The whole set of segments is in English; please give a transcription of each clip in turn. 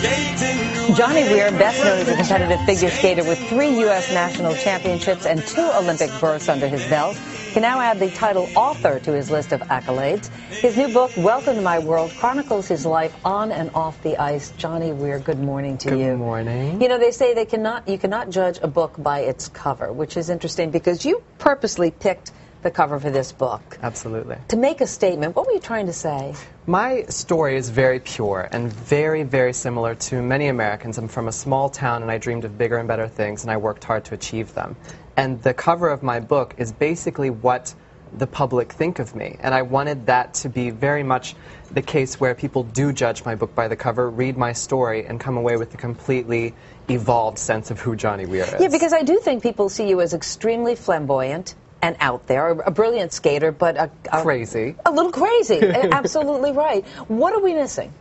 Johnny Weir, best known as a competitive figure skater with 3 U.S. national championships and 2 Olympic berths under his belt, can now add the title author to his list of accolades. His new book, Welcome to My World, chronicles his life on and off the ice. Johnny Weir, good morning to you. Good morning. You know, they say you cannot judge a book by its cover, which is interesting because you purposely picked the cover for this book. Absolutely. To make a statement. What were you trying to say? My story is very pure and very, very similar to many Americans. I'm from a small town and I dreamed of bigger and better things and I worked hard to achieve them. And the cover of my book is basically what the public think of me. And I wanted that to be very much the case where people do judge my book by the cover, read my story, and come away with a completely evolved sense of who Johnny Weir is. Yeah, because I do think people see you as extremely flamboyant and out there, a brilliant skater, but crazy. A little crazy. Absolutely right. What are we missing?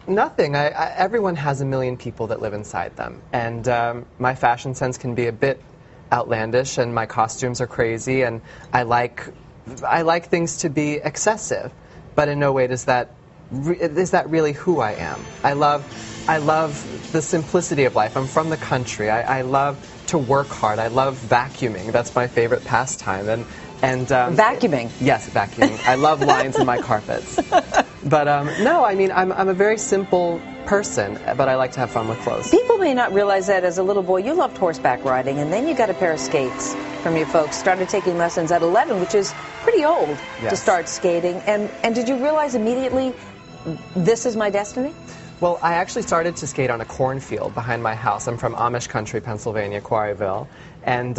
Nothing. Everyone has a million people that live inside them. And my fashion sense can be a bit outlandish, and my costumes are crazy, and I like things to be excessive. But in no way is that really who I am. I love the simplicity of life. I'm from the country. I love to work hard. I love vacuuming. That's my favorite pastime. And vacuuming? Yes, vacuuming. I love lines in my carpets. But no, I mean, I'm a very simple person, but I like to have fun with clothes. People may not realize that as a little boy you loved horseback riding, and then you got a pair of skates from your folks, started taking lessons at 11, which is pretty old to start skating. And did you realize immediately, this is my destiny? Well, I actually started to skate on a cornfield behind my house. I'm from Amish country, Pennsylvania, Quarryville, and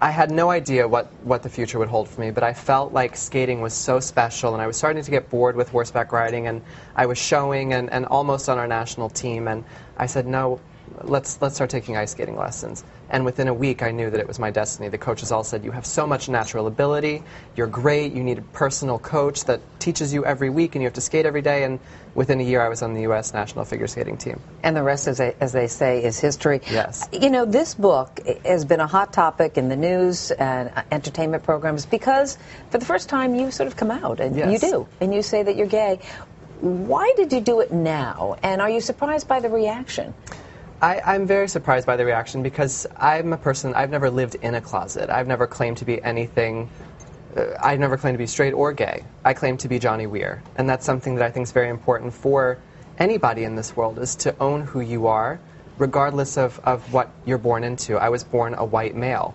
I had no idea what the future would hold for me, but I felt like skating was so special, and I was starting to get bored with horseback riding, and I was showing and almost on our national team, and I said, no, let's start taking ice skating lessons. And within a week, I knew that it was my destiny. The coaches all said, you have so much natural ability, you're great, you need a personal coach that teaches you every week, and you have to skate every day. And within a year, I was on the U.S. national figure skating team. And the rest, as they say, is history. Yes. You know, this book has been a hot topic in the news and entertainment programs because for the first time, you sort of come out, and you do, and you say that you're gay. Why did you do it now, and are you surprised by the reaction? I'm very surprised by the reaction because I'm a person, I've never lived in a closet. I've never claimed to be anything, I've never claimed to be straight or gay. I claim to be Johnny Weir. And that's something that I think is very important for anybody in this world, is to own who you are, regardless of what you're born into. I was born a white male,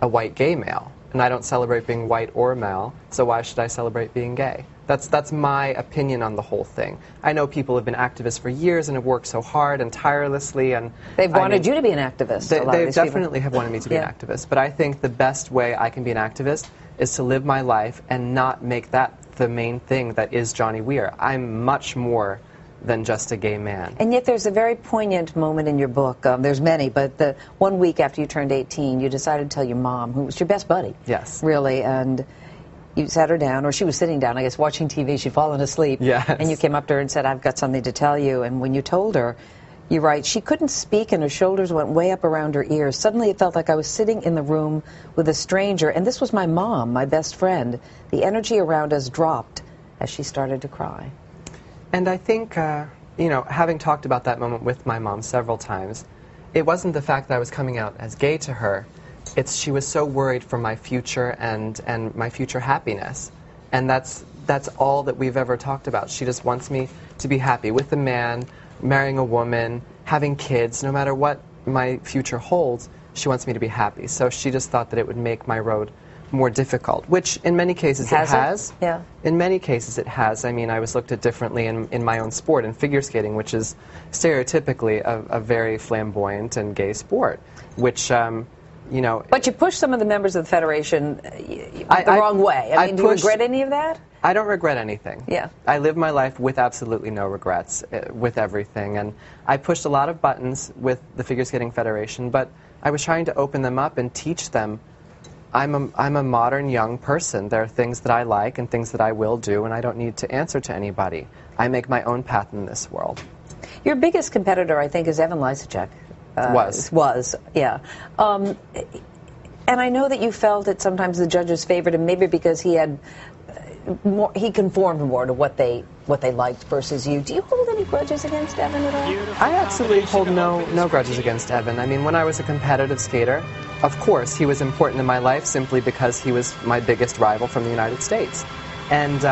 a white gay male. And I don't celebrate being white or male, so why should I celebrate being gay? That's my opinion on the whole thing. I know people have been activists for years and have worked so hard and tirelessly, and they've wanted you to be an activist. They definitely have wanted me to be an activist, but I think the best way I can be an activist is to live my life and not make that the main thing that is Johnny Weir. I'm much more than just a gay man. And yet there's a very poignant moment in your book. There's many, but the 1 week after you turned 18, you decided to tell your mom, who was your best buddy. Yes. Really, and you sat her down, or she was sitting down, I guess, watching TV. She'd fallen asleep. Yes. And you came up to her and said, I've got something to tell you. And when you told her, you write, she couldn't speak and her shoulders went way up around her ears. Suddenly it felt like I was sitting in the room with a stranger, and this was my mom, my best friend. The energy around us dropped as she started to cry. And I think, you know, having talked about that moment with my mom several times, it wasn't the fact that I was coming out as gay to her. It's she was so worried for my future and my future happiness. And that's all that we've ever talked about. She just wants me to be happy with a man, marrying a woman, having kids. No matter what my future holds, she wants me to be happy. So she just thought that it would make my road more difficult, which in many cases it has. Yeah. In many cases it has. I mean, I was looked at differently in my own sport, in figure skating, which is stereotypically a very flamboyant and gay sport, which, you know... But you pushed some of the members of the Federation the wrong way. I mean, do you regret any of that? I don't regret anything. Yeah. I live my life with absolutely no regrets, with everything. And I pushed a lot of buttons with the Figure Skating Federation, but I was trying to open them up and teach them I'm a modern young person. There are things that I like and things that I will do, and I don't need to answer to anybody. I make my own path in this world. Your biggest competitor, I think, is Evan Lysacek. Was, yeah. And I know that you felt that sometimes the judges favored him, maybe because he had he conformed more to what they liked versus you. Do you hold any grudges against Evan at all? I absolutely hold no grudges against Evan. I mean, when I was a competitive skater, of course, he was important in my life simply because he was my biggest rival from the United States. And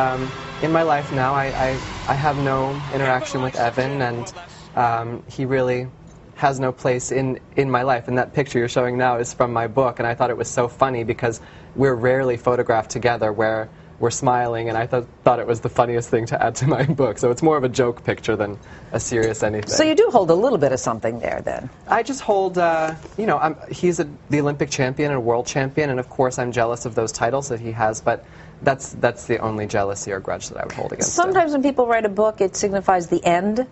in my life now, I have no interaction with Evan, and he really has no place in my life. And that picture you're showing now is from my book, and I thought it was so funny because we're rarely photographed together where we're smiling, and I thought it was the funniest thing to add to my book. So it's more of a joke picture than a serious anything. So you do hold a little bit of something there, then? I just hold, you know, he's the Olympic champion and a world champion, and of course I'm jealous of those titles that he has, but that's the only jealousy or grudge that I would hold against him. Sometimes when people write a book, it signifies the end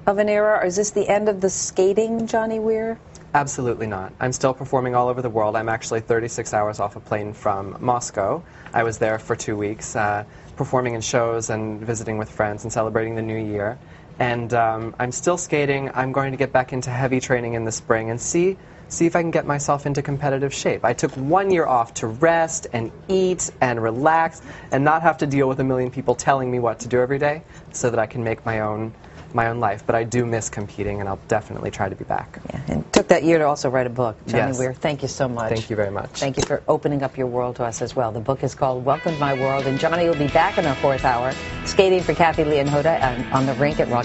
of an era. Or is this the end of the skating, Johnny Weir? Absolutely not. I'm still performing all over the world. I'm actually 36 hours off a plane from Moscow. I was there for 2 weeks, performing in shows and visiting with friends and celebrating the new year. And I'm still skating. I'm going to get back into heavy training in the spring and see if I can get myself into competitive shape. I took 1 year off to rest and eat and relax and not have to deal with a million people telling me what to do every day so that I can make my own life. But I do miss competing, and I'll definitely try to be back. Yeah, and took that year to also write a book. Johnny Yes. Weir, thank you so much. Thank you very much. Thank you for opening up your world to us as well. The book is called Welcome to My World, and Johnny will be back in our fourth hour, skating for Kathy Lee and Hoda on the rink at Rock.